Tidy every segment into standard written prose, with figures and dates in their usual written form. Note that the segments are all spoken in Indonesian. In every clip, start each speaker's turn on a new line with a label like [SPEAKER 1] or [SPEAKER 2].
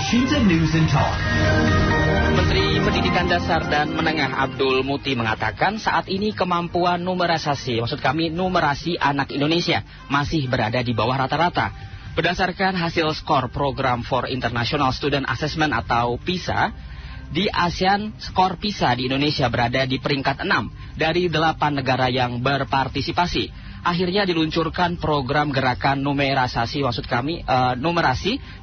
[SPEAKER 1] Shinta News and Talk.
[SPEAKER 2] Menteri Pendidikan Dasar dan Menengah Abdul Muti mengatakan saat ini kemampuan numerasi anak Indonesia masih berada di bawah rata-rata. Berdasarkan hasil skor Program for International Student Assessment atau PISA, di ASEAN skor PISA di Indonesia berada di peringkat 6 dari 8 negara yang berpartisipasi. Akhirnya diluncurkan program gerakan numerasi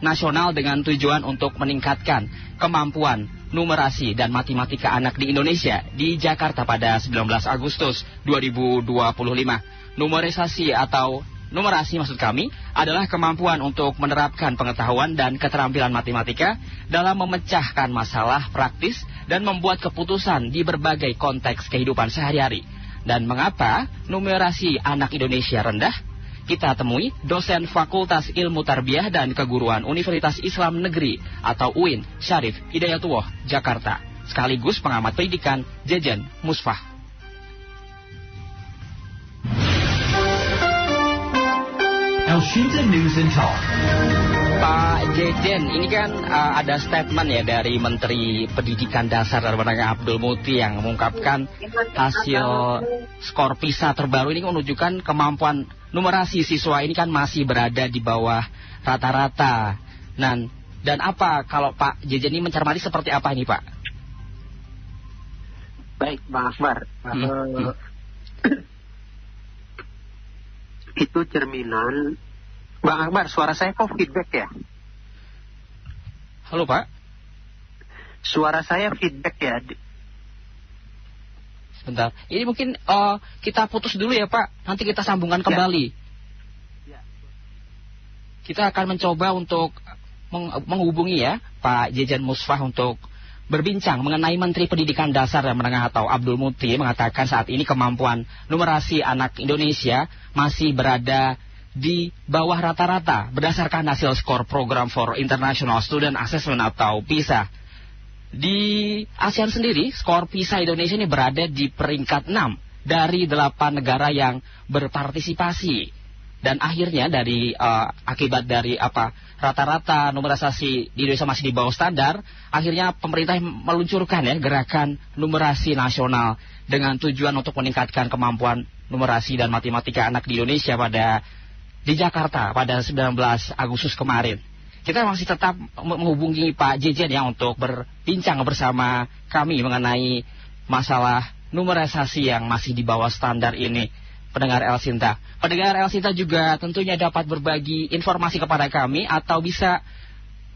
[SPEAKER 2] nasional dengan tujuan untuk meningkatkan kemampuan numerasi dan matematika anak di Indonesia di Jakarta pada 19 Agustus 2025. Numerasi adalah kemampuan untuk menerapkan pengetahuan dan keterampilan matematika dalam memecahkan masalah praktis dan membuat keputusan di berbagai konteks kehidupan sehari-hari. Dan mengapa numerasi anak Indonesia rendah? Kita temui dosen Fakultas Ilmu Tarbiyah dan Keguruan Universitas Islam Negeri atau UIN, Syarif Hidayatullah, Jakarta. Sekaligus pengamat pendidikan, Jejen Musfah.
[SPEAKER 1] Shinta News and Talk.
[SPEAKER 2] Pak Jejen, ini kan ada statement ya dari Menteri Pendidikan Dasar dan Menengah Abdul Muti yang mengungkapkan hasil skor PISA terbaru ini menunjukkan kemampuan numerasi siswa ini kan masih berada di bawah rata-rata. Dan apa kalau Pak Jejen ini mencermati seperti apa ini Pak?
[SPEAKER 3] Baik, Bang Akbar. Itu cerminan. Bang Akbar, suara saya kok feedback ya?
[SPEAKER 2] Halo Pak?
[SPEAKER 3] Suara saya feedback ya?
[SPEAKER 2] Sebentar, ini mungkin kita putus dulu ya Pak, nanti kita sambungkan kembali.
[SPEAKER 3] Ya.
[SPEAKER 2] Kita akan mencoba untuk menghubungi ya Pak Jejen Musfah untuk berbincang mengenai Menteri Pendidikan Dasar dan Menengah atau Abdul Muti mengatakan saat ini kemampuan numerasi anak Indonesia masih berada di bawah rata-rata berdasarkan hasil skor Program for International Student Assessment atau PISA. Di ASEAN sendiri, skor PISA Indonesia ini berada di peringkat 6 dari 8 negara yang berpartisipasi. Dan akhirnya akibat dari rata-rata numerasi di Indonesia masih di bawah standar, akhirnya pemerintah meluncurkan ya gerakan numerasi nasional dengan tujuan untuk meningkatkan kemampuan numerasi dan matematika anak di Indonesia di Jakarta pada 19 Agustus kemarin. Kita masih tetap menghubungi Pak Jejen ya untuk berbincang bersama kami mengenai masalah numerasi yang masih di bawah standar ini. Pendengar El Sinta juga tentunya dapat berbagi informasi kepada kami atau bisa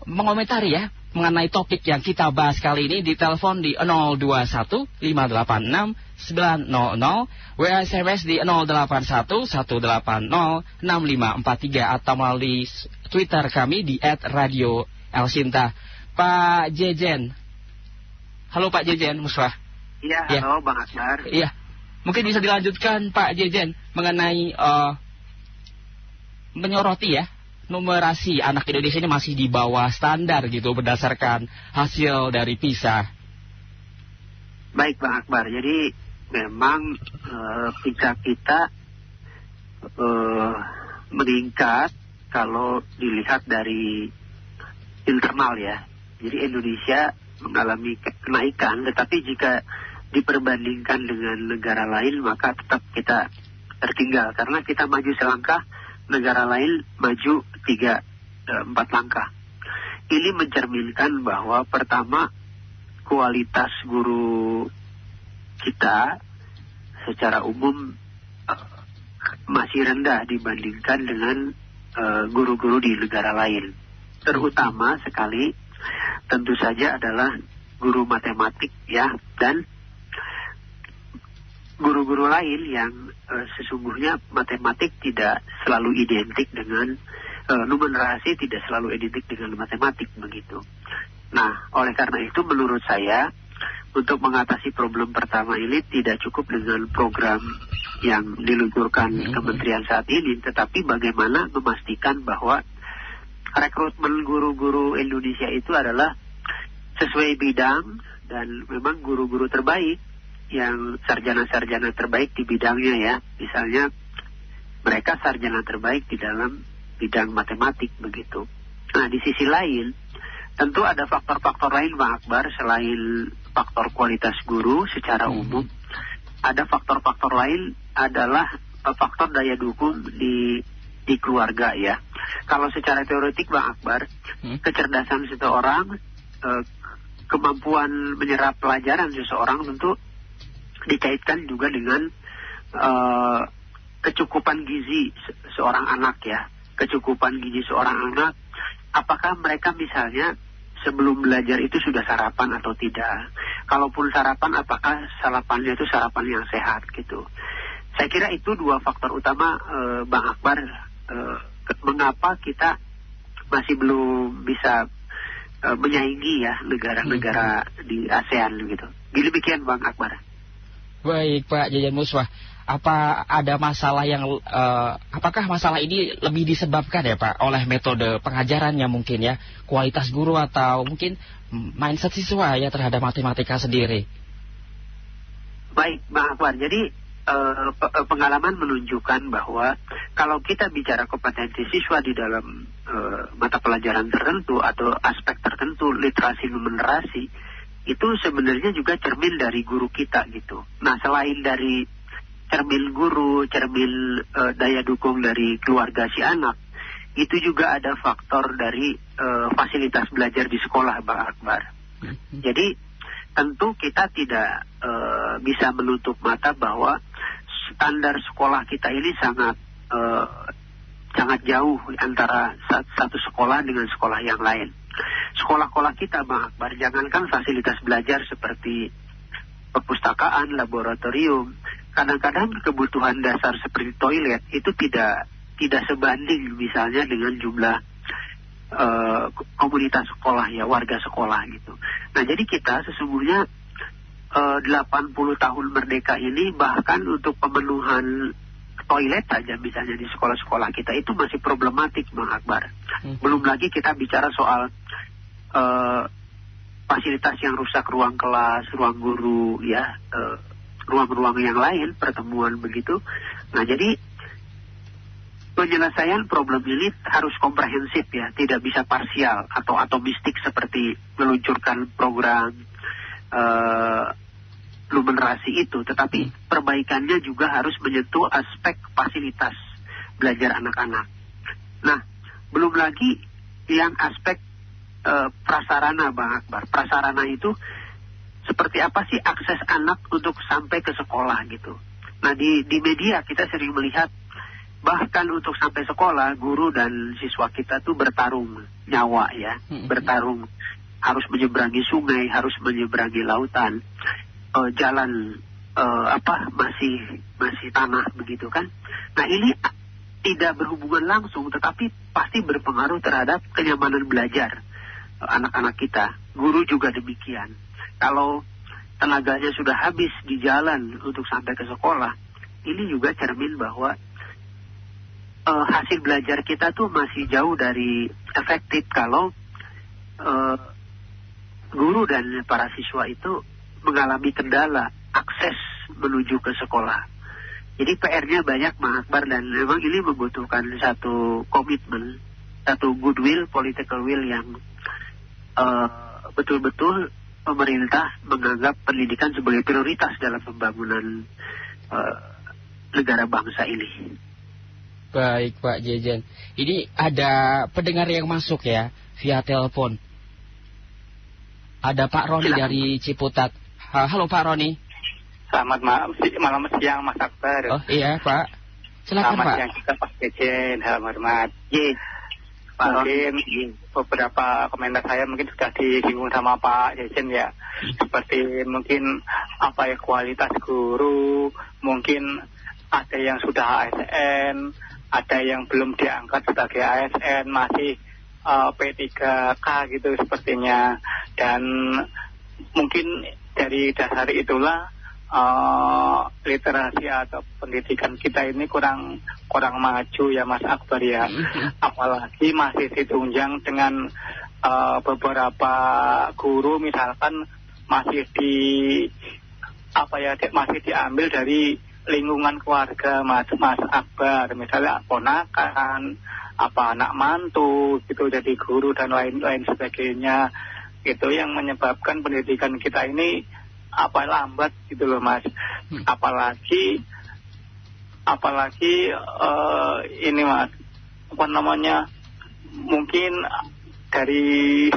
[SPEAKER 2] mengomentari ya mengenai topik yang kita bahas kali ini di telepon di 021 586 900, WA SMS di 081 180 6543 atau melalui Twitter kami di @radio-elsinta. Pak Jejen. Halo Pak Jejen Musfah.
[SPEAKER 3] Iya, halo Bang Akbar.
[SPEAKER 2] Iya. Mungkin bisa dilanjutkan Pak Jejen mengenai menyoroti ya numerasi anak Indonesia ini masih di bawah standar gitu berdasarkan hasil dari PISA.
[SPEAKER 3] Baik Bang Akbar, jadi memang PISA kita meningkat kalau dilihat dari internal ya. Jadi Indonesia mengalami kenaikan, tetapi jika diperbandingkan dengan negara lain maka tetap kita tertinggal karena kita maju selangkah, negara lain maju 3-4 langkah. Ini mencerminkan bahwa pertama kualitas guru kita secara umum masih rendah dibandingkan dengan guru-guru di negara lain. Terutama sekali tentu saja adalah guru matematik ya, dan guru-guru lain yang sesungguhnya matematik tidak selalu identik dengan numerasi, tidak selalu identik dengan matematik begitu. Nah, oleh karena itu menurut saya untuk mengatasi problem pertama ini tidak cukup dengan program yang diluncurkan kementerian saat ini, tetapi bagaimana memastikan bahwa rekrutmen guru-guru Indonesia itu adalah sesuai bidang dan memang guru-guru terbaik yang sarjana-sarjana terbaik di bidangnya ya. Misalnya mereka sarjana terbaik di dalam bidang matematik begitu. Nah, di sisi lain tentu ada faktor-faktor lain Bang Akbar selain faktor kualitas guru secara umum. Ada faktor-faktor lain adalah faktor daya dukung di keluarga ya. Kalau secara teoretik Bang Akbar, kecerdasan seseorang, kemampuan menyerap pelajaran seseorang tentu dikaitkan juga dengan kecukupan gizi seorang anak ya. Kecukupan gizi seorang anak, apakah mereka misalnya sebelum belajar itu sudah sarapan atau tidak? Kalaupun sarapan, apakah sarapannya itu sarapan yang sehat gitu? Saya kira itu dua faktor utama Bang Akbar, mengapa kita masih belum bisa menyaingi ya negara-negara di ASEAN gitu. Demikian Bang Akbar.
[SPEAKER 2] Baik Pak Jejan Muswah. Apa ada masalah yang apakah masalah ini lebih disebabkan ya Pak oleh metode pengajarannya mungkin ya, kualitas guru atau mungkin mindset siswa ya terhadap matematika sendiri?
[SPEAKER 3] Baik Bang Akbar, jadi pengalaman menunjukkan bahwa kalau kita bicara kompetensi siswa di dalam mata pelajaran tertentu atau aspek tertentu, literasi numerasi, itu sebenarnya juga cermin dari guru kita gitu. Nah, selain dari cermin guru, cermin daya dukung dari keluarga si anak, itu juga ada faktor dari fasilitas belajar di sekolah Bang Akbar. Jadi tentu kita tidak bisa menutup mata bahwa standar sekolah kita ini sangat jauh antara satu sekolah dengan sekolah yang lain. Sekolah-sekolah kita Bang Akbar, jangankan fasilitas belajar seperti perpustakaan, laboratorium, kadang-kadang kebutuhan dasar seperti toilet itu tidak sebanding misalnya dengan jumlah komunitas sekolah ya, warga sekolah gitu. Nah, jadi kita sesungguhnya 80 tahun merdeka ini bahkan untuk pemenuhan toilet saja misalnya di sekolah-sekolah kita itu masih problematik Bang Akbar. Belum lagi kita bicara soal fasilitas yang rusak, ruang kelas, ruang guru ya, ruang-ruang yang lain, pertemuan begitu. Nah, jadi penyelesaian problem ini harus komprehensif ya, tidak bisa parsial atau atomistik seperti meluncurkan program numerasi itu, tetapi perbaikannya juga harus menyentuh aspek fasilitas belajar anak-anak. Nah, belum lagi yang aspek prasarana Bang Akbar. Prasarana itu seperti apa sih akses anak untuk sampai ke sekolah gitu. Nah, di media kita sering melihat bahkan untuk sampai sekolah guru dan siswa kita tuh bertarung nyawa ya, bertarung harus menyeberangi sungai, harus menyeberangi lautan, jalan masih tanah begitu kan. Nah, ini tidak berhubungan langsung tetapi pasti berpengaruh terhadap kenyamanan belajar anak-anak kita. Guru juga demikian. Kalau tenaganya sudah habis di jalan untuk sampai ke sekolah, ini juga cermin bahwa hasil belajar kita tuh masih jauh dari efektif kalau guru dan para siswa itu mengalami kendala akses menuju ke sekolah. Jadi PR-nya banyak Bang Akbar, dan memang ini membutuhkan satu komitmen, satu goodwill, political will yang betul-betul pemerintah menganggap pendidikan sebagai prioritas dalam pembangunan negara bangsa ini.
[SPEAKER 2] Baik Pak Jejen, ini ada pendengar yang masuk ya via telepon. Ada Pak Roni dari Ciputat. Halo Pak Roni.
[SPEAKER 4] Selamat malam siang Mas Akbar.
[SPEAKER 2] Oh iya Pak, silakan Pak.
[SPEAKER 4] Selamat siang kita Pak Jejen, hormat. Mungkin beberapa komentar saya mungkin sudah disinggung sama Pak Jejen ya. Seperti mungkin kualitas guru, mungkin ada yang sudah ASN, ada yang belum diangkat sebagai ASN, masih P3K gitu sepertinya. Dan mungkin dari dasar itulah literasi atau pendidikan kita ini kurang maju ya Mas Akbar ya. Apalagi masih ditunjang dengan beberapa guru misalkan masih masih diambil dari lingkungan keluarga Mas Akbar, misalnya ponakan anak mantu gitu jadi guru dan lain-lain sebagainya. Itu yang menyebabkan pendidikan kita ini lambat gitu loh Mas. Apalagi ini Mas, mungkin dari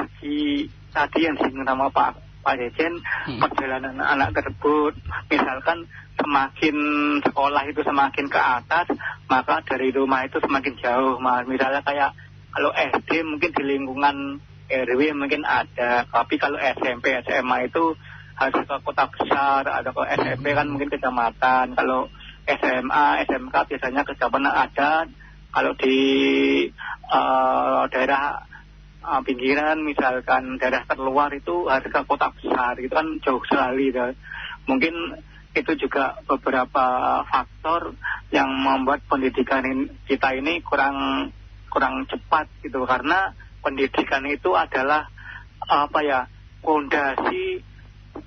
[SPEAKER 4] tadi yang disinggung sama Pak Jejen, perjalanan anak tersebut, misalkan semakin sekolah itu semakin ke atas, maka dari rumah itu semakin jauh Mas. Misalnya kayak kalau SD mungkin di lingkungan RW mungkin ada, tapi kalau SMP, SMA itu harus ke kota besar, ada ke SMP kan mungkin kecamatan, kalau SMA, SMK biasanya kecamatan ada, kalau di daerah pinggiran misalkan daerah terluar itu harus ke kota besar, itu kan jauh sekali. Mungkin itu juga beberapa faktor yang membuat pendidikan kita ini kurang cepat gitu, karena pendidikan itu adalah fondasi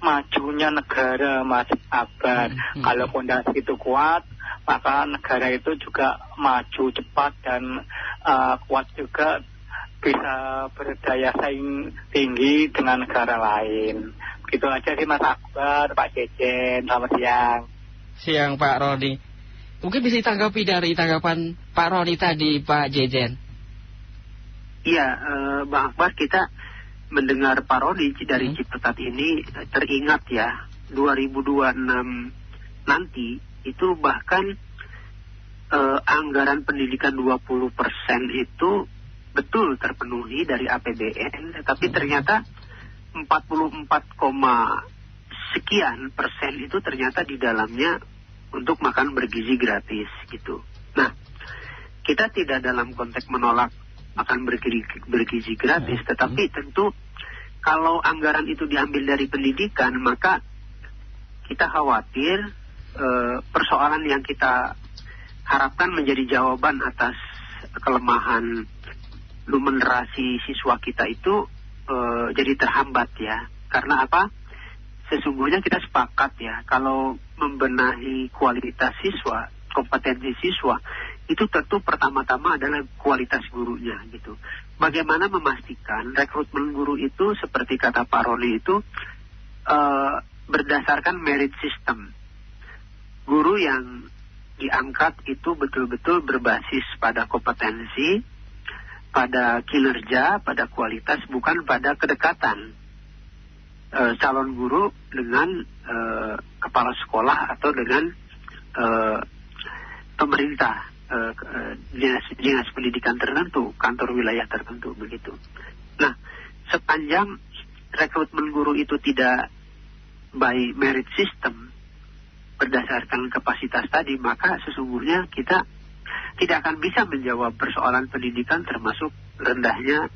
[SPEAKER 4] majunya negara Mas Akbar. Kalau fondasi itu kuat, maka negara itu juga maju cepat dan kuat juga, bisa berdaya saing tinggi dengan negara lain. Begitu aja sih Mas Akbar, Pak Jejen, selamat siang.
[SPEAKER 2] Siang Pak Roni. Mungkin bisa ditanggapi dari tanggapan Pak Roni tadi, Pak Jejen.
[SPEAKER 3] Iya, Bang Akbar, kita mendengar Pak Roni dari Ciputat ini teringat ya, 2026 nanti itu bahkan anggaran pendidikan 20% itu betul terpenuhi dari APBN, tetapi ternyata 44, sekian persen itu ternyata di dalamnya untuk makan bergizi gratis gitu. Nah, kita tidak dalam konteks menolak makan bergizi gratis, tetapi tentu kalau anggaran itu diambil dari pendidikan, maka kita khawatir persoalan yang kita harapkan menjadi jawaban atas kelemahan numerasi siswa kita itu jadi terhambat ya. Karena apa? Sesungguhnya kita sepakat ya, kalau membenahi kualitas siswa, kompetensi siswa, itu tentu pertama-tama adalah kualitas gurunya gitu. Bagaimana memastikan rekrutmen guru itu seperti kata Pak Roni itu berdasarkan merit system. Guru yang diangkat itu betul-betul berbasis pada kompetensi, pada kinerja, pada kualitas, bukan pada kedekatan calon guru dengan kepala sekolah atau dengan pemerintah, dinas pendidikan tertentu, kantor wilayah tertentu begitu. Nah, sepanjang rekrutmen guru itu tidak by merit system berdasarkan kapasitas tadi, maka sesungguhnya kita tidak akan bisa menjawab persoalan pendidikan termasuk rendahnya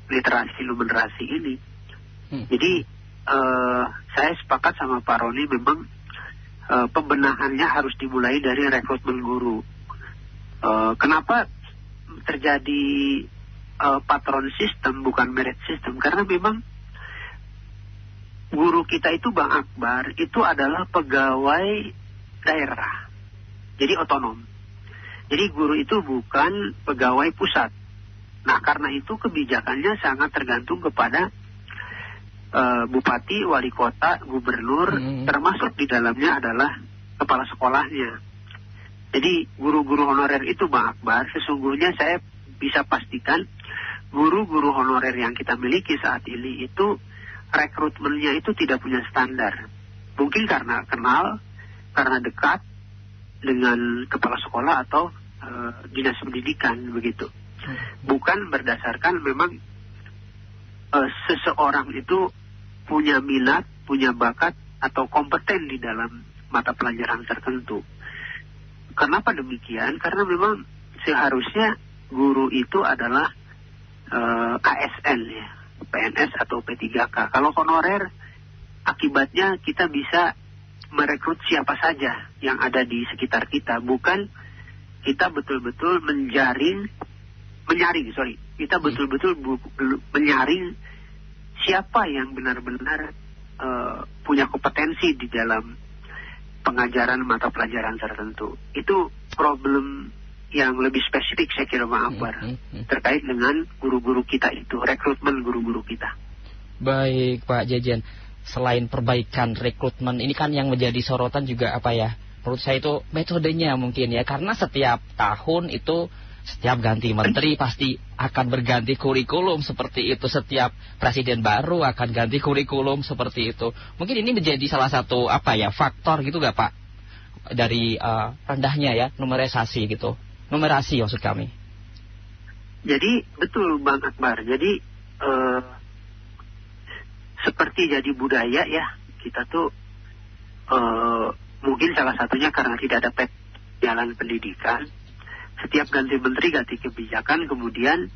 [SPEAKER 3] literasi numerasi ini. Jadi saya sepakat sama Pak Roni, memang pembenahannya harus dimulai dari rekrutmen guru. Kenapa terjadi patron system bukan merit system? Karena memang guru kita itu Bang Akbar itu adalah pegawai daerah, jadi otonom. Jadi guru itu bukan pegawai pusat. Nah, karena itu kebijakannya sangat tergantung kepada bupati, wali kota, gubernur, termasuk di dalamnya adalah kepala sekolahnya. Jadi guru-guru honorer itu Bang Akbar, sesungguhnya saya bisa pastikan guru-guru honorer yang kita miliki saat ini itu rekrutmennya itu tidak punya standar. Mungkin karena kenal, karena dekat dengan kepala sekolah atau dinas pendidikan begitu. Bukan berdasarkan memang seseorang itu punya minat, punya bakat atau kompeten di dalam mata pelajaran tertentu. Kenapa demikian? Karena memang seharusnya guru itu adalah ASN ya, PNS atau P3K. Kalau honorer, akibatnya kita bisa merekrut siapa saja yang ada di sekitar kita, bukan kita betul-betul menyaring, siapa yang benar-benar punya kompetensi di dalam pengajaran mata pelajaran tertentu. Itu problem yang lebih spesifik saya kira Bang Akbar terkait dengan guru-guru kita itu, rekrutmen guru-guru kita.
[SPEAKER 2] Baik Pak Jejen, selain perbaikan rekrutmen ini kan yang menjadi sorotan juga apa ya? Menurut saya itu metodenya mungkin ya, karena setiap tahun itu setiap ganti menteri pasti akan berganti kurikulum seperti itu, setiap presiden baru akan ganti kurikulum seperti itu. Mungkin ini menjadi salah satu apa ya, faktor gitu gak Pak, dari rendahnya ya numerasi gitu, numerasi maksud kami.
[SPEAKER 3] Jadi betul Bang Akbar, jadi seperti jadi budaya ya, kita tuh mungkin salah satunya karena tidak ada jalan pendidikan. Setiap ganti menteri, ganti kebijakan, kemudian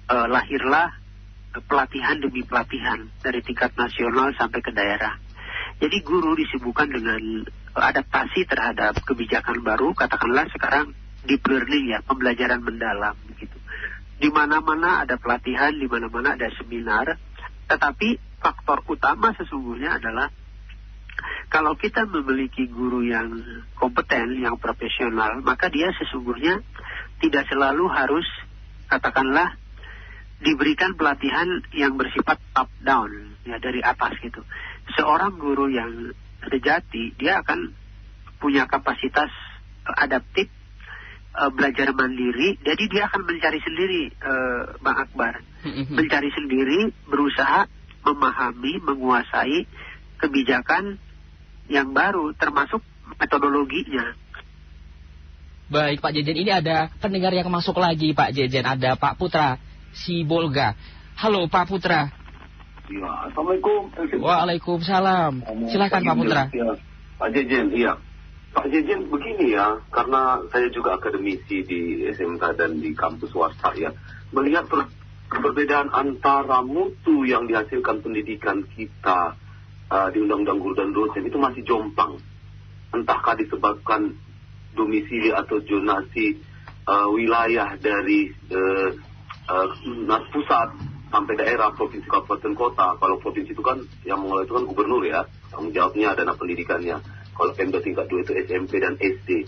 [SPEAKER 3] lahirlah pelatihan demi pelatihan dari tingkat nasional sampai ke daerah. Jadi guru disibukkan dengan adaptasi terhadap kebijakan baru, katakanlah sekarang deep learning ya, pembelajaran mendalam begitu. Di mana-mana ada pelatihan, di mana-mana ada seminar, tetapi faktor utama sesungguhnya adalah kalau kita memiliki guru yang kompeten, yang profesional, maka dia sesungguhnya tidak selalu harus, katakanlah, diberikan pelatihan yang bersifat top down, ya dari atas gitu. Seorang guru yang sejati, dia akan punya kapasitas adaptif, belajar mandiri, jadi dia akan mencari sendiri, Bang Akbar. Mencari sendiri, berusaha memahami, menguasai kebijakan yang baru, termasuk metodologinya.
[SPEAKER 2] Baik Pak Jejen, ini ada pendengar yang masuk lagi Pak Jejen, ada Pak Putra Sibolga. Halo Pak Putra.
[SPEAKER 5] Ya, Assalamualaikum.
[SPEAKER 2] Waalaikumsalam. Silakan Pak Putra.
[SPEAKER 5] Ya, Pak Jejen, iya. Pak Jejen begini ya, karena saya juga akademisi di SMK dan di kampus swasta ya, melihat perbedaan antara mutu yang dihasilkan pendidikan kita di Undang-Undang Guru dan Dosen itu masih jomplang. Entahkah disebabkan domisili atau zonasi wilayah dari pusat sampai daerah, provinsi, kabupaten, kota. Kalau provinsi itu kan yang mengelola itu kan gubernur ya, tanggung jawabnya dana pendidikannya. Kalau Pemda tingkat 2 itu SMP dan SD.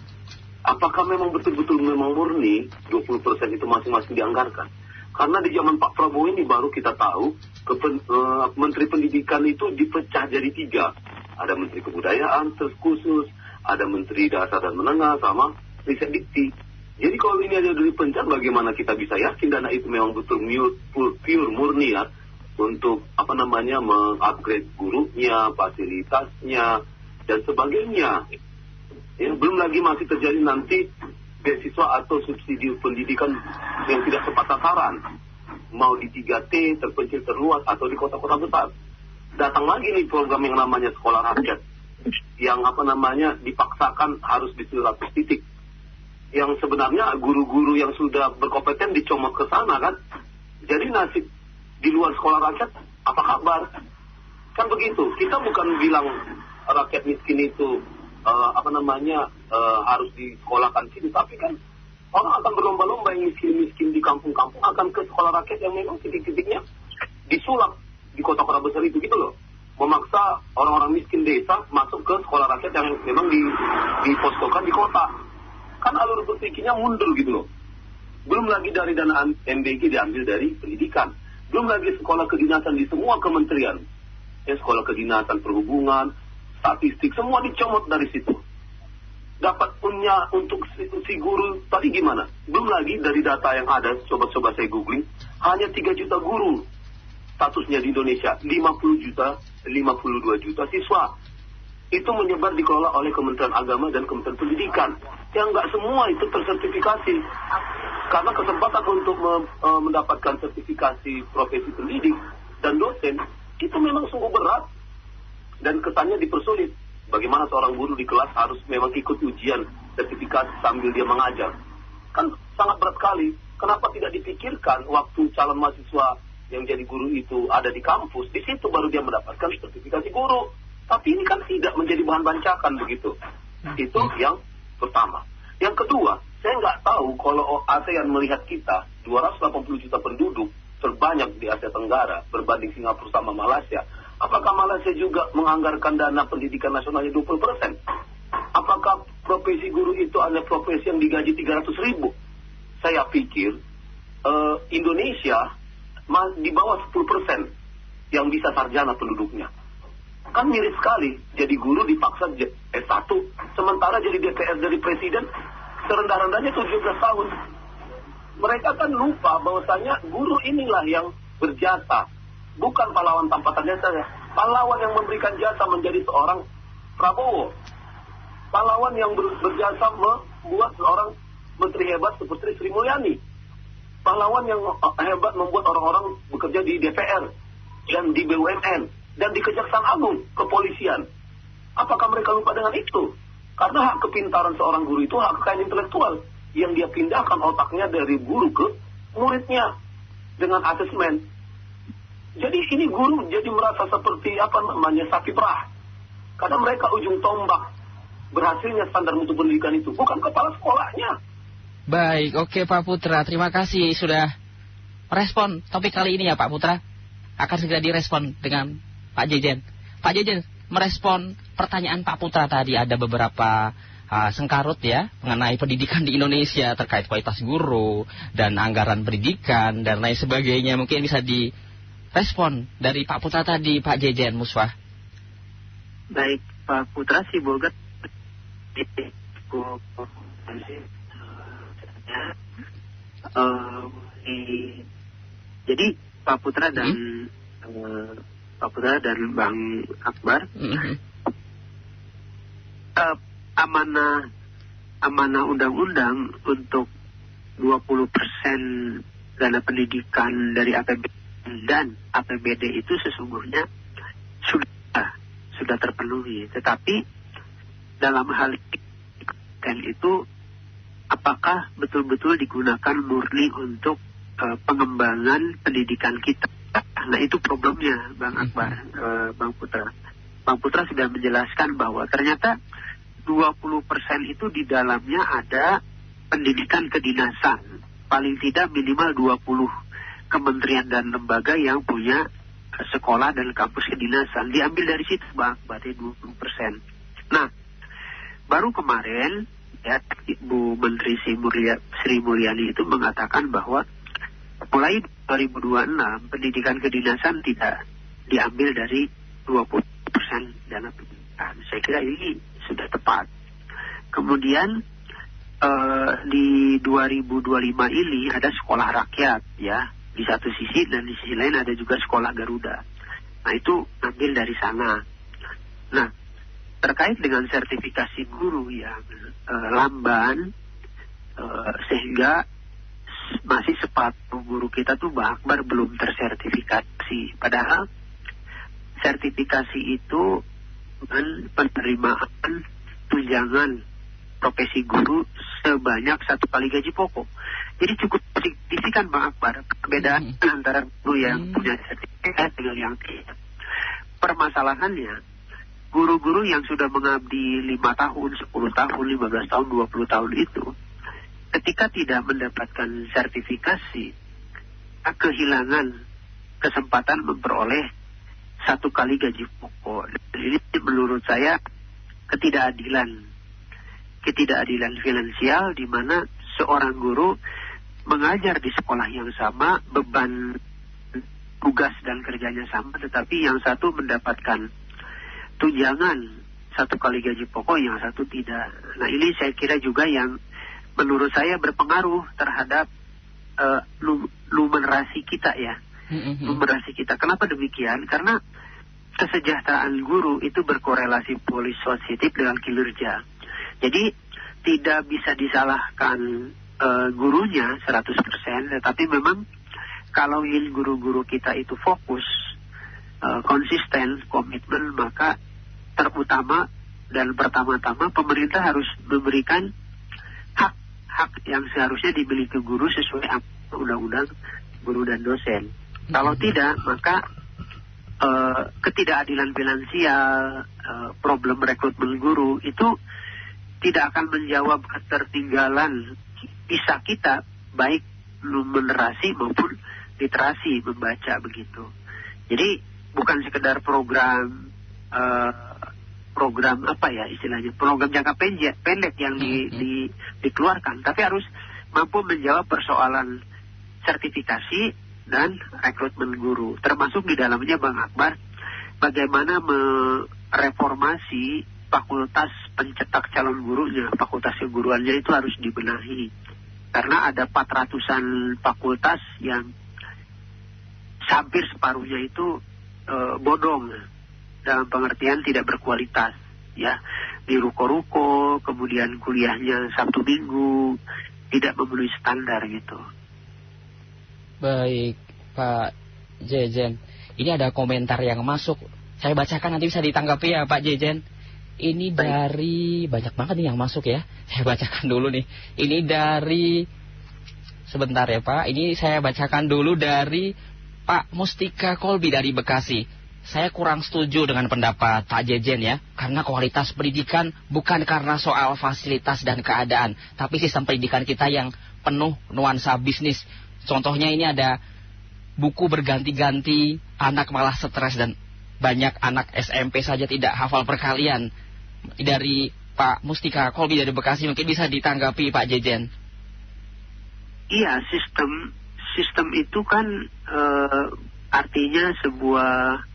[SPEAKER 5] Apakah memang betul-betul memang murni 20% itu masing-masing dianggarkan? Karena di zaman Pak Prabowo ini baru kita tahu Menteri Pendidikan itu dipecah jadi 3. Ada Menteri Kebudayaan terkhusus, ada Menteri Dasar dan Menengah, sama Riset Dikti. Jadi kalau ini ada dipencah, bagaimana kita bisa yakin dana itu memang betul pure murni ya, untuk mengupgrade gurunya, fasilitasnya, dan sebagainya. Ya, belum lagi masih terjadi nanti beasiswa atau subsidi pendidikan yang tidak tepat sasaran, mau di 3T, terpencil, terluas, atau di kota-kota besar. Datang lagi nih program yang namanya sekolah rakyat, yang dipaksakan harus di 100 titik, yang sebenarnya guru-guru yang sudah berkompeten dicomot ke sana kan. Jadi nasib di luar sekolah rakyat apa kabar? Kan begitu. Kita bukan bilang rakyat miskin itu harus disekolahkan sini, tapi kan orang akan berlomba-lomba, yang miskin-miskin di kampung-kampung akan ke sekolah rakyat yang memang titik-titiknya disulap di kota-kota besar itu gitu loh. Memaksa orang-orang miskin desa masuk ke sekolah rakyat yang memang diposkokan di kota. Kan alur berpikirnya mundur gitu loh. Belum lagi dari dana MBG diambil dari pendidikan. Belum lagi sekolah kedinasan di semua kementerian. Ya, sekolah kedinasan perhubungan, statistik, semua dicomot dari situ. Dapat punya untuk si guru tadi gimana? Belum lagi dari data yang ada, coba-coba saya googling, hanya 3 juta guru statusnya di Indonesia, 50 juta, 52 juta siswa. Itu menyebar dikelola oleh Kementerian Agama dan Kementerian Pendidikan. Yang nggak semua itu tersertifikasi. Karena kesempatan untuk mendapatkan sertifikasi profesi pendidik dan dosen, itu memang sungguh berat. Dan kesannya dipersulit. Bagaimana seorang guru di kelas harus memang ikut ujian sertifikasi sambil dia mengajar. Kan sangat berat sekali. Kenapa tidak dipikirkan waktu calon mahasiswa yang jadi guru itu ada di kampus, di situ baru dia mendapatkan sertifikasi guru. Tapi ini kan tidak menjadi bahan bancakan begitu. Itu yang pertama. Yang kedua, saya nggak tahu kalau ASEAN melihat kita 280 juta penduduk terbanyak di Asia Tenggara berbanding Singapura sama Malaysia. Apakah Malaysia juga menganggarkan dana pendidikan nasionalnya 20%? Apakah profesi guru itu adalah profesi yang digaji 300.000. Saya pikir Indonesia di bawah 10% yang bisa sarjana penduduknya. Kan mirip sekali, jadi guru dipaksa S1, sementara jadi DPR dari presiden serendah-rendahnya 17 tahun. Mereka kan lupa bahwasanya guru inilah yang berjasa, bukan pahlawan tanpa terjasa. Pahlawan yang memberikan jasa menjadi seorang Prabowo. Pahlawan yang berjasa membuat seorang menteri hebat seperti Sri Mulyani. Pahlawan yang hebat membuat orang-orang bekerja di DPR dan di BUMN dan di Kejaksaan Agung, kepolisian. Apakah mereka lupa dengan itu? Karena hak kepintaran seorang guru itu hak kekayaan intelektual yang dia pindahkan otaknya dari guru ke muridnya dengan asesmen. Jadi ini guru jadi merasa seperti sapi perah. Karena mereka ujung tombak berhasilnya standar mutu pendidikan itu, bukan kepala sekolahnya.
[SPEAKER 2] Baik, oke Pak Putra, terima kasih sudah merespon topik kali ini ya Pak Putra. Akan segera direspon dengan Pak Jejen. Pak Jejen, merespon pertanyaan Pak Putra tadi, ada beberapa sengkarut ya mengenai pendidikan di Indonesia terkait kualitas guru dan anggaran pendidikan dan lain sebagainya. Mungkin bisa direspon dari Pak Putra tadi, Pak Jejen Muswah.
[SPEAKER 3] Baik, Pak Putra sih bogat. Jadi Pak Putra dan Bang Akbar, amanah undang-undang untuk 20% dana pendidikan dari APBD dan APBD itu sesungguhnya sudah terpenuhi. Tetapi dalam hal itu apakah betul-betul digunakan murni untuk pengembangan pendidikan kita? Nah itu problemnya Bang Akbar, Bang Putra. Bang Putra sudah menjelaskan bahwa ternyata 20% itu di dalamnya ada pendidikan kedinasan. Paling tidak minimal 20 kementerian dan lembaga yang punya sekolah dan kampus kedinasan. Diambil dari situ Bang, berarti 20%. Nah, baru kemarin ya Ibu Menteri Sri Mulyani itu mengatakan bahwa mulai 2026 pendidikan kedinasan tidak diambil dari 20% dana pendidikan. Saya kira ini sudah tepat. Kemudian di 2025 ini ada sekolah rakyat ya di satu sisi, dan di sisi lain ada juga sekolah Garuda. Nah itu ambil dari sana. Nah terkait dengan sertifikasi guru yang lamban sehingga masih separuh guru kita tuh Bang Akbar belum tersertifikasi. Padahal sertifikasi itu penerimaan tunjangan profesi guru sebanyak 1 kali gaji pokok. Jadi cukup signifikan Bang Akbar perbedaan antara guru yang punya sertifikat dengan yang tidak. Permasalahannya guru-guru yang sudah mengabdi 5 tahun, 10 tahun, 15 tahun, 20 tahun itu ketika tidak mendapatkan sertifikasi, kehilangan kesempatan memperoleh 1 kali gaji pokok. Ini menurut saya ketidakadilan finansial, di mana seorang guru mengajar di sekolah yang sama, beban tugas dan kerjanya sama, tetapi yang satu mendapatkan tunjangan 1 kali gaji pokok, yang satu tidak. Nah ini saya kira juga yang menurut saya berpengaruh terhadap numerasi kita ya. Numerasi kita. Kenapa demikian? Karena kesejahteraan guru itu berkorelasi positif dengan kinerja. Jadi tidak bisa disalahkan gurunya 100%, tetapi memang kalau ingin guru-guru kita itu fokus, konsisten, komitmen, maka terutama dan pertama-tama pemerintah harus memberikan hak yang seharusnya dimiliki guru sesuai undang-undang guru dan dosen. Kalau tidak, maka ketidakadilan finansial, problem rekrutmen guru itu tidak akan menjawab ketertinggalan bisa kita, baik numerasi maupun literasi membaca begitu. Jadi bukan sekedar program program apa ya istilahnya, program jangka pendek yang dikeluarkan, tapi harus mampu menjawab persoalan sertifikasi dan rekrutmen guru. Termasuk di dalamnya Bang Akbar, bagaimana mereformasi fakultas pencetak calon gurunya, fakultas keguruannya itu harus dibenahi. Karena ada 400-an fakultas yang hampir separuhnya itu bodong, dalam pengertian tidak berkualitas, ya, di ruko-ruko, kemudian kuliahnya Sabtu Minggu, tidak memenuhi standar gitu.
[SPEAKER 2] Baik, Pak Jejen. Ini ada komentar yang masuk. Saya bacakan, nanti bisa ditanggapi ya Pak Jejen. Ini dari, banyak banget nih yang masuk ya. Saya bacakan dulu nih. Ini dari, sebentar ya Pak. Ini saya bacakan dulu dari Pak Mustika Kolbi dari Bekasi. Saya kurang setuju dengan pendapat Pak Jejen ya. Karena kualitas pendidikan bukan karena soal fasilitas dan keadaan, tapi sistem pendidikan kita yang penuh nuansa bisnis. Contohnya ini ada buku berganti-ganti, anak malah stres, dan banyak anak SMP saja tidak hafal perkalian. Dari Pak Mustika Kolbi dari Bekasi, mungkin bisa ditanggapi Pak Jejen.
[SPEAKER 3] Iya, sistem itu kan artinya sebuah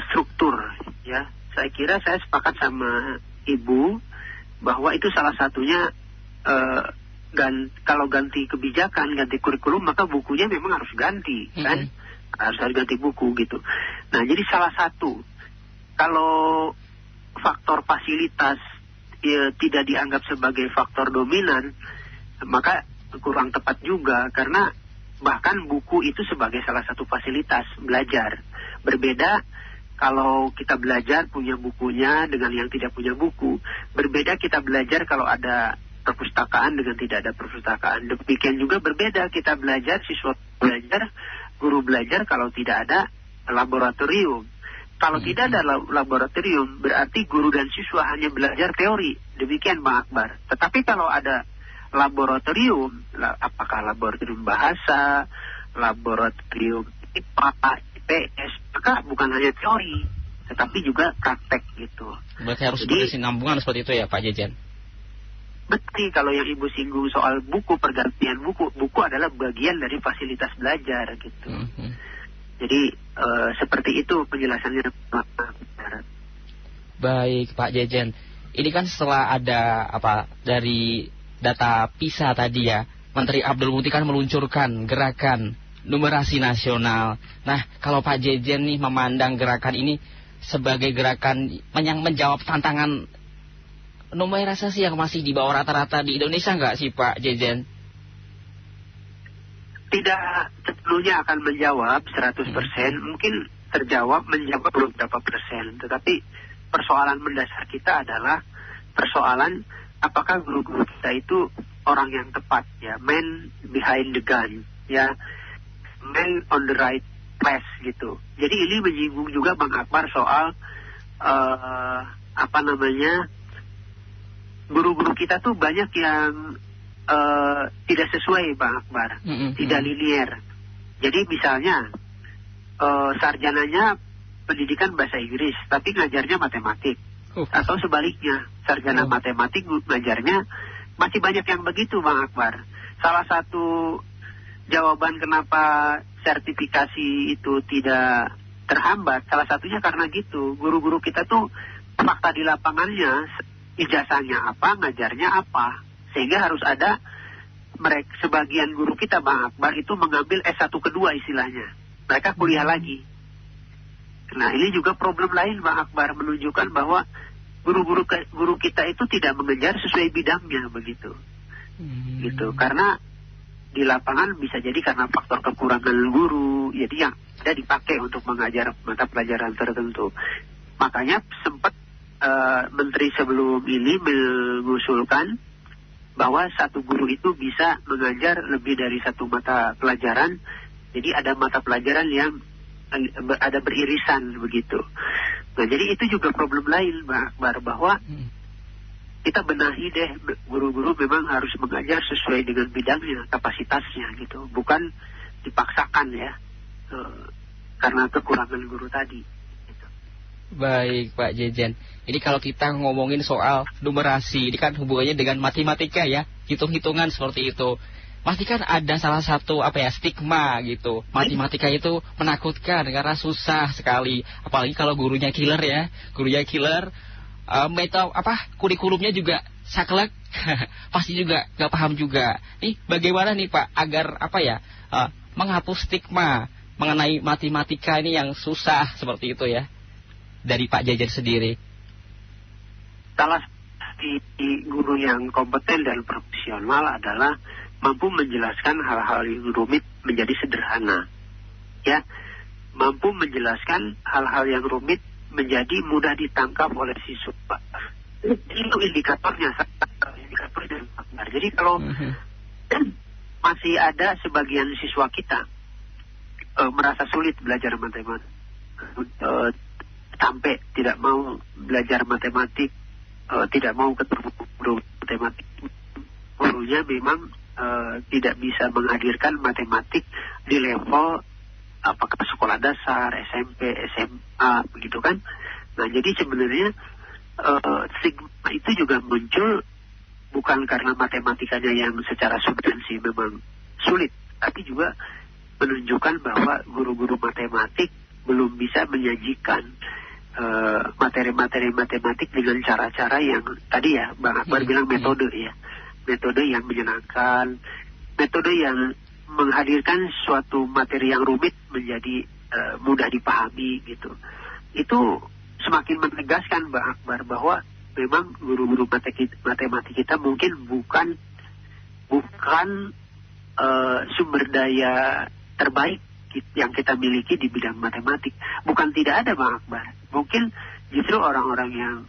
[SPEAKER 3] struktur, ya. Saya kira saya sepakat sama Ibu bahwa itu salah satunya, kalau ganti kebijakan, ganti kurikulum, maka bukunya memang harus ganti, kan? Harus ganti buku gitu. Nah, jadi salah satu, kalau faktor fasilitas tidak dianggap sebagai faktor dominan, maka kurang tepat juga, karena bahkan buku itu sebagai salah satu fasilitas belajar. Berbeda kalau kita belajar punya bukunya dengan yang tidak punya buku. Berbeda kita belajar kalau ada perpustakaan dengan tidak ada perpustakaan. Demikian juga berbeda kita belajar, siswa belajar, guru belajar kalau tidak ada laboratorium. Kalau tidak ada laboratorium, berarti guru dan siswa hanya belajar teori. Demikian Bang Akbar. Tetapi kalau ada laboratorium, apakah laboratorium bahasa, laboratorium IPA, IPS, maka bukan hanya teori, tetapi juga praktek gitu.
[SPEAKER 2] Berarti harus berkesinambungan seperti itu ya Pak Jejen?
[SPEAKER 3] Betul, kalau yang Ibu singgung soal buku, pergantian buku adalah bagian dari fasilitas belajar gitu. Jadi seperti itu penjelasannya.
[SPEAKER 2] Baik Pak Jejen, ini kan setelah ada dari data PISA tadi ya, Menteri Abdul Muti kan meluncurkan gerakan numerasi nasional. Nah, kalau Pak Jejen nih memandang gerakan ini sebagai gerakan yang menjawab tantangan numerasi yang masih di bawah rata-rata di Indonesia nggak sih Pak Jejen?
[SPEAKER 3] Tidak sepenuhnya akan menjawab 100%, mungkin menjawab belum berapa persen. Tetapi persoalan mendasar kita adalah persoalan apakah guru-guru kita itu orang yang tepat, ya, man behind the gun, ya, man on the right place gitu. Jadi ini menyinggung juga Bang Akbar soal guru-guru kita tuh banyak yang tidak sesuai Bang Akbar, tidak linier. Jadi misalnya sarjananya pendidikan bahasa Inggris, tapi ngajarnya matematik. Atau sebaliknya, sarjana matematik ngajarnya, masih banyak yang begitu Bang Akbar. Salah satu jawaban kenapa sertifikasi itu tidak terhambat, salah satunya karena gitu. Guru-guru kita tuh fakta di lapangannya, ijazahnya apa, ngajarnya apa. Sehingga harus ada sebagian guru kita Bang Akbar itu mengambil S1 kedua istilahnya. Mereka kuliah lagi. Nah, ini juga problem lain Bang Akbar, menunjukkan bahwa guru kita itu tidak mengejar sesuai bidangnya begitu. Gitu. Karena di lapangan bisa jadi karena faktor kekurangan guru, jadi yang ada dipakai untuk mengajar mata pelajaran tertentu. Makanya sempat menteri sebelum ini mengusulkan bahwa satu guru itu bisa mengajar lebih dari satu mata pelajaran. Jadi ada mata pelajaran yang ada beririsan begitu. Nah, jadi itu juga problem lain Mbak Akbar, bahwa kita benahi deh, guru-guru memang harus mengajar sesuai dengan bidangnya, kapasitasnya gitu, bukan dipaksakan ya, karena kekurangan guru tadi gitu.
[SPEAKER 2] Baik Pak Jejen. Ini kalau kita ngomongin soal numerasi, ini kan hubungannya dengan matematika ya, hitung-hitungan seperti itu. Pasti kan ada salah satu stigma gitu. Matematika itu menakutkan karena susah sekali. Apalagi kalau gurunya killer ya. Gurunya killer, kurikulumnya juga saklek. Pasti juga gak paham juga. Nih bagaimana nih Pak agar menghapus stigma mengenai matematika ini yang susah seperti itu ya, dari Pak Jejen sendiri?
[SPEAKER 3] Salah satu guru yang kompeten dan profesional adalah mampu menjelaskan hal-hal yang rumit menjadi sederhana. Ya, mampu menjelaskan hal-hal yang rumit menjadi mudah ditangkap oleh siswa. Itu indikatornya. Jadi kalau masih ada sebagian siswa kita merasa sulit belajar matematik, sampai tidak mau belajar matematik, tidak mau ketemu guru matematik, gurunya memang tidak bisa menghadirkan matematik di level apakah sekolah dasar, SMP, SMA, begitu kan? Nah, jadi sebenarnya stigma itu juga muncul bukan karena matematikanya yang secara substansi memang sulit, tapi juga menunjukkan bahwa guru-guru matematik belum bisa menyajikan materi-materi matematik dengan cara-cara yang tadi ya Bang Akbar bilang metode ya, metode yang menyenangkan, metode yang menghadirkan suatu materi yang rumit menjadi mudah dipahami gitu. Itu semakin menegaskan Bang Akbar bahwa memang guru-guru matematik kita mungkin bukan sumber daya terbaik yang kita miliki di bidang matematik. Bukan tidak ada Bang Akbar. Mungkin justru orang-orang yang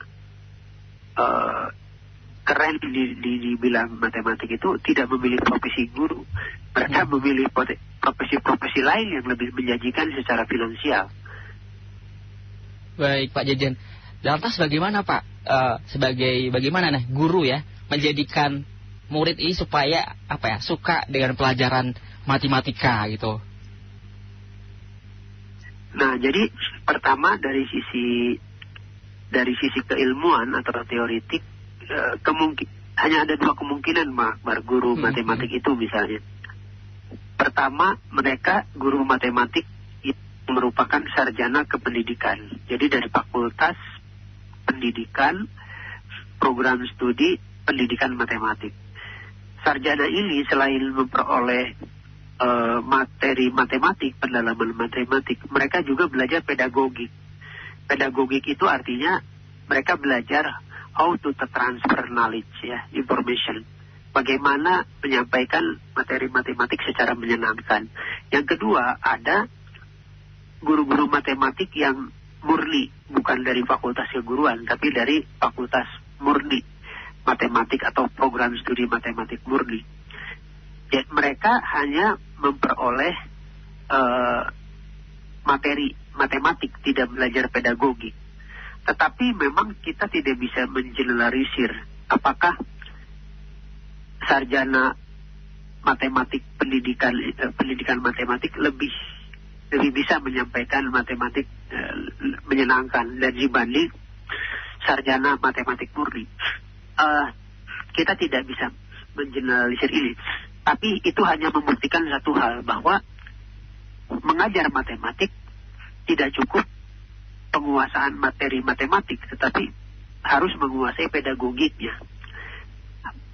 [SPEAKER 3] keren di bidang matematik itu tidak memilih profesi guru. Mereka memilih profesi-profesi lain yang lebih menjanjikan secara finansial.
[SPEAKER 2] Baik Pak Jejen. Lantas bagaimana Pak bagaimana guru ya menjadikan murid ini supaya suka dengan pelajaran matematika gitu?
[SPEAKER 3] Nah, jadi pertama dari sisi keilmuan atau teoretik, hanya ada dua kemungkinan guru matematik itu misalnya. Pertama, mereka guru matematik itu merupakan sarjana kependidikan. Jadi dari fakultas pendidikan, program studi pendidikan matematik. Sarjana ini selain memperoleh materi matematik, pendalaman matematik, mereka juga belajar pedagogik. Pedagogik itu artinya mereka belajar how to transfer knowledge ya, information. Bagaimana menyampaikan materi matematik secara menyenangkan. Yang kedua, ada guru-guru matematik yang murni, bukan dari fakultas keguruan, tapi dari fakultas murni matematik atau program studi matematik murni. Jadi mereka hanya memperoleh materi matematik, tidak belajar pedagogik. Tetapi memang kita tidak bisa mengeneralisir apakah sarjana matematik pendidikan matematik lebih bisa menyampaikan matematik menyenangkan dan dibanding sarjana matematik murni. Kita tidak bisa mengeneralisir ini. Tapi itu hanya membuktikan satu hal, bahwa mengajar matematik tidak cukup penguasaan materi matematik, tetapi harus menguasai pedagogiknya.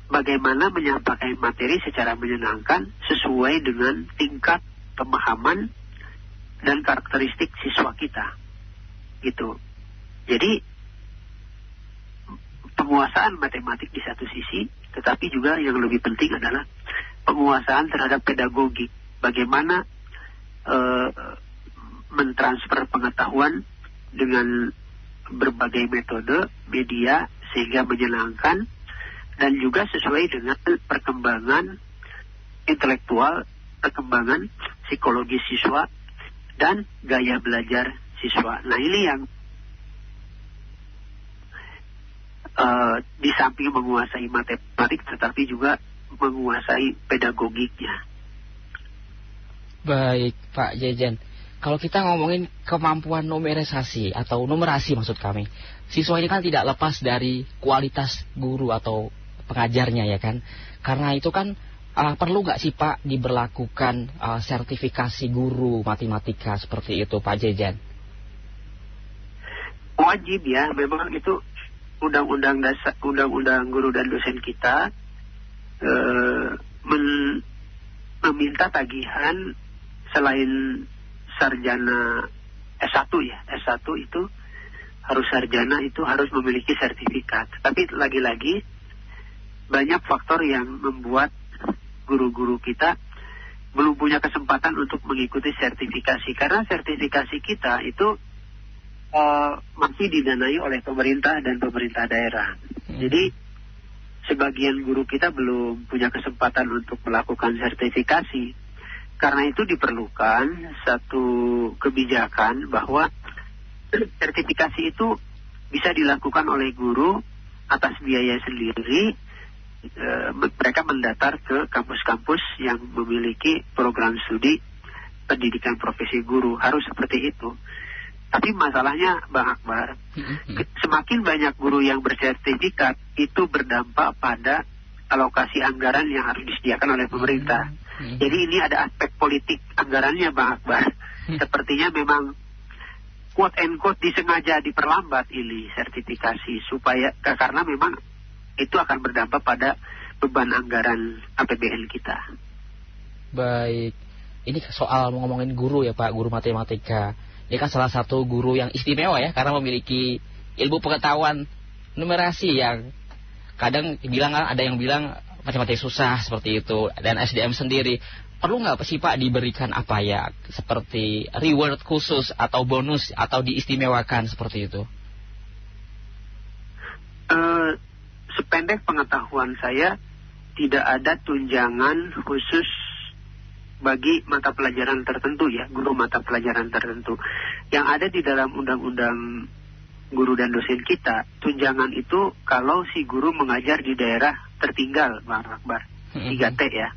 [SPEAKER 3] Bagaimana menyampaikan materi secara menyenangkan sesuai dengan tingkat pemahaman dan karakteristik siswa kita. Gitu. Jadi penguasaan matematik di satu sisi, tetapi juga yang lebih penting adalah penguasaan terhadap pedagogik. Bagaimana mentransfer pengetahuan dengan berbagai metode, media, sehingga menyenangkan dan juga sesuai dengan perkembangan intelektual, perkembangan psikologis siswa, dan gaya belajar siswa. Nah, ini yang di samping menguasai matematik, tetapi juga menguasai pedagogiknya.
[SPEAKER 2] Baik Pak Jejen. kalau kita ngomongin kemampuan numerisasi atau numerasi maksud kami, siswa ini kan tidak lepas dari kualitas guru atau pengajarnya ya kan. Karena itu kan perlu nggak sih Pak diberlakukan sertifikasi guru matematika seperti itu Pak Jejan?
[SPEAKER 3] Wajib ya, memang itu undang-undang guru dan dosen kita meminta tagihan selain sarjana S1 ya. S1 itu harus sarjana, itu harus memiliki sertifikat. Tapi lagi-lagi banyak faktor yang membuat guru-guru kita belum punya kesempatan untuk mengikuti sertifikasi. Karena sertifikasi kita itu masih didanai oleh pemerintah dan pemerintah daerah. Jadi sebagian guru kita belum punya kesempatan untuk melakukan sertifikasi. Karena itu diperlukan satu kebijakan bahwa sertifikasi itu bisa dilakukan oleh guru atas biaya sendiri. Mereka mendaftar ke kampus-kampus yang memiliki program studi pendidikan profesi guru. Harus seperti itu. Tapi masalahnya Bang Akbar, semakin banyak guru yang bersertifikat, itu berdampak pada alokasi anggaran yang harus disediakan oleh pemerintah. Jadi ini ada aspek politik anggarannya Bang Akbar. Sepertinya memang quote and quote disengaja diperlambat ini sertifikasi supaya, karena memang itu akan berdampak pada beban anggaran APBN kita.
[SPEAKER 2] Baik, ini soal ngomongin guru ya Pak, guru matematika. Dia kan salah satu guru yang istimewa ya, karena memiliki ilmu pengetahuan numerasi yang kadang ada yang bilang matematika susah seperti itu, dan SDM sendiri. Perlu nggak sih Pak diberikan apa ya, seperti reward khusus atau bonus atau diistimewakan seperti itu?
[SPEAKER 3] Sependek pengetahuan saya, tidak ada tunjangan khusus bagi mata pelajaran tertentu ya, guru mata pelajaran tertentu. Yang ada di dalam undang-undang guru dan dosen kita, tunjangan itu kalau si guru mengajar di daerah tertinggal, Bang Akbar, 3T ya.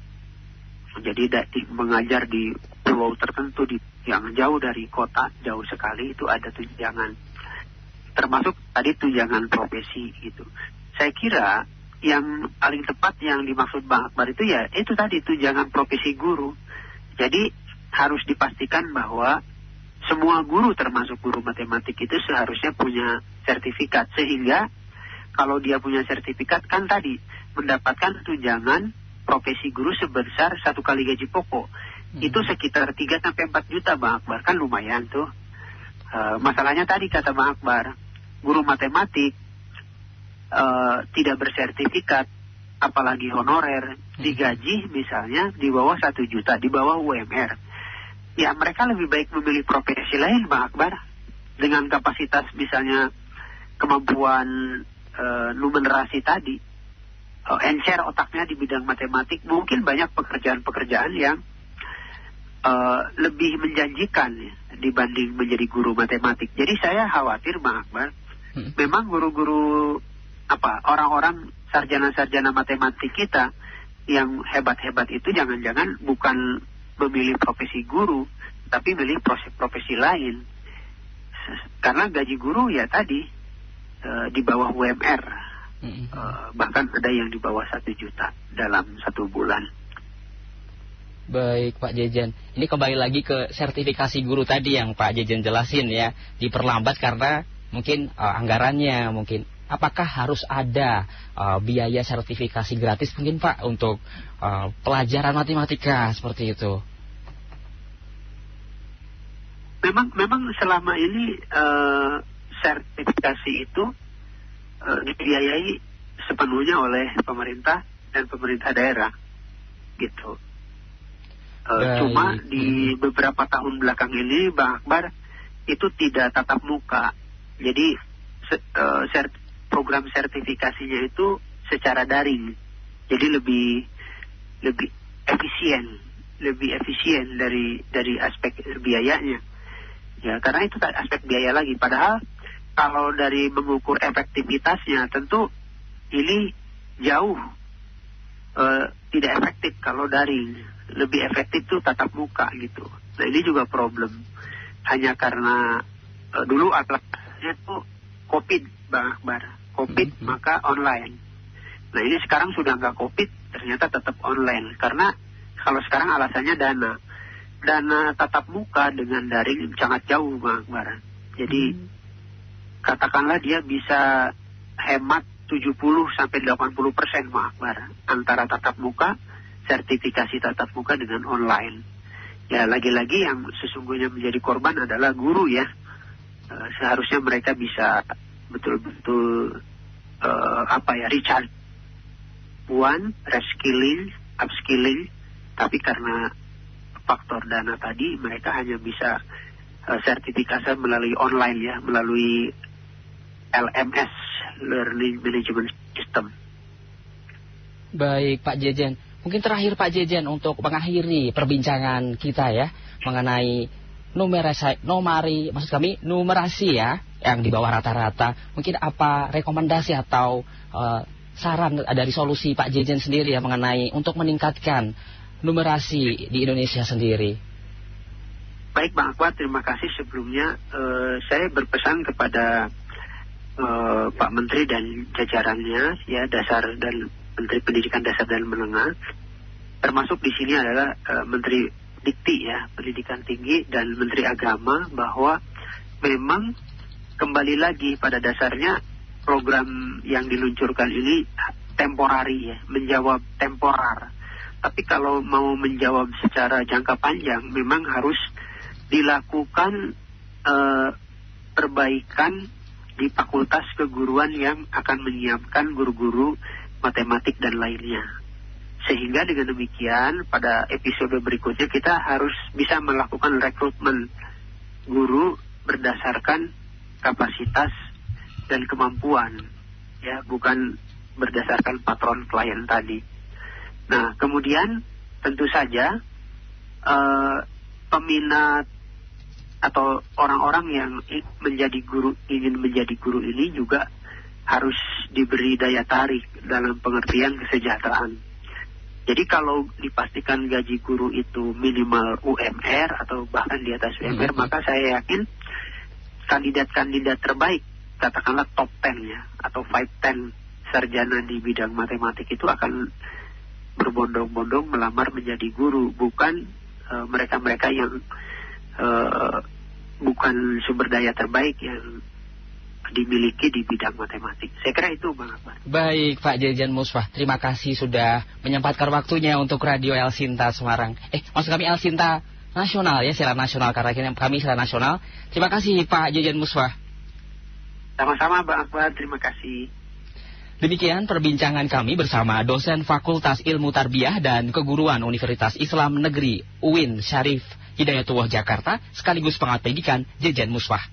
[SPEAKER 3] Jadi mengajar di pulau tertentu, yang jauh dari kota, jauh sekali, itu ada tunjangan. Termasuk tadi tunjangan profesi gitu. Saya kira yang paling tepat yang dimaksud Bang Akbar itu ya itu tadi, tunjangan profesi guru. Jadi harus dipastikan bahwa semua guru termasuk guru matematik itu seharusnya punya sertifikat, sehingga kalau dia punya sertifikat kan tadi mendapatkan tunjangan profesi guru sebesar 1 kali gaji pokok. Itu sekitar 3 sampai 4 juta Bang Akbar, kan lumayan tuh. Masalahnya tadi kata Bang Akbar, guru matematik tidak bersertifikat, apalagi honorer, digaji misalnya di bawah 1 juta, di bawah UMR. Ya mereka lebih baik memilih profesi lain Bang Akbar, dengan kapasitas misalnya kemampuan numerasi tadi, encer otaknya di bidang matematik. Mungkin banyak pekerjaan-pekerjaan yang lebih menjanjikan ya, dibanding menjadi guru matematik. Jadi saya khawatir Bang Akbar, memang guru-guru orang-orang sarjana-sarjana matematik kita yang hebat-hebat itu jangan-jangan bukan memilih profesi guru, tapi memilih profesi lain. Karena gaji guru ya tadi di bawah UMR, bahkan ada yang di bawah 1 juta dalam 1 bulan.
[SPEAKER 2] Baik Pak Jejan, ini kembali lagi ke sertifikasi guru tadi yang Pak Jejan jelasin ya, diperlambat karena mungkin anggarannya mungkin. Apakah harus ada biaya sertifikasi gratis mungkin Pak untuk pelajaran matematika seperti itu?
[SPEAKER 3] Memang selama ini sertifikasi itu dibiayai sepenuhnya oleh pemerintah dan pemerintah daerah, gitu. Cuma di beberapa tahun belakang ini Bang Akbar itu tidak tatap muka, jadi program sertifikasinya itu secara daring, jadi lebih efisien dari aspek biayanya ya, karena itu aspek biaya lagi. Padahal kalau dari mengukur efektivitasnya tentu ini jauh tidak efektif kalau daring, lebih efektif tuh tatap muka gitu. Nah ini juga problem. hanya karena dulu aplikasinya tuh COVID, Bang Akbar. COVID maka online. Nah ini sekarang sudah nggak COVID, ternyata tetap online. Karena kalau sekarang alasannya dana. Dana tatap muka dengan daring sangat jauh, Bang Akbar. Jadi katakanlah dia bisa hemat 70-80%, Bang Akbar, antara tatap muka, sertifikasi tatap muka dengan online. Ya lagi-lagi yang sesungguhnya menjadi korban adalah guru ya. Seharusnya mereka bisa betul-betul recharge, reskilling, upskilling, tapi karena faktor dana tadi mereka hanya bisa sertifikasi melalui online ya, melalui LMS, Learning Management System.
[SPEAKER 2] Baik Pak Jejen, mungkin terakhir Pak Jejen untuk mengakhiri perbincangan kita ya mengenai numerasi ya yang di bawah rata-rata. Mungkin apa rekomendasi atau saran dari solusi Pak Jejen sendiri ya mengenai untuk meningkatkan numerasi di Indonesia sendiri?
[SPEAKER 3] Baik Bang Akbar, terima kasih sebelumnya. Saya berpesan kepada Pak Menteri dan jajarannya ya, dasar dan Menteri Pendidikan Dasar dan Menengah, termasuk di sini adalah Menteri Dikti ya, Pendidikan Tinggi, dan Menteri Agama, bahwa memang kembali lagi pada dasarnya program yang diluncurkan ini temporari ya, menjawab temporer. Tapi kalau mau menjawab secara jangka panjang, memang harus dilakukan perbaikan di fakultas keguruan yang akan menyiapkan guru-guru matematik dan lainnya. Sehingga dengan demikian pada episode berikutnya kita harus bisa melakukan rekrutmen guru berdasarkan kapasitas dan kemampuan, ya, bukan berdasarkan patron klien tadi. Nah, kemudian tentu saja peminat atau orang-orang yang ingin menjadi guru ini juga harus diberi daya tarik dalam pengertian kesejahteraan. Jadi kalau dipastikan gaji guru itu minimal UMR atau bahkan di atas UMR, maka saya yakin kandidat-kandidat terbaik, katakanlah top 10 ya, atau 5-10 sarjana di bidang matematik itu akan berbondong-bondong melamar menjadi guru, bukan mereka-mereka yang bukan sumber daya terbaik yang dimiliki di bidang matematik. Saya kira itu Bang Akbar.
[SPEAKER 2] Baik Pak Jejen Musfah, terima kasih sudah menyempatkan waktunya untuk Radio El Sinta Semarang. Maksud kami El Sinta Nasional ya, siaran nasional, karena kami siaran nasional. Terima kasih Pak Jejen Musfah.
[SPEAKER 3] Sama-sama Bang Akbar, terima kasih.
[SPEAKER 2] Demikian perbincangan kami bersama dosen Fakultas Ilmu Tarbiyah dan Keguruan Universitas Islam Negeri UIN Syarif Hidayatullah Jakarta, sekaligus pengamat pendidikan Jejen Musfah.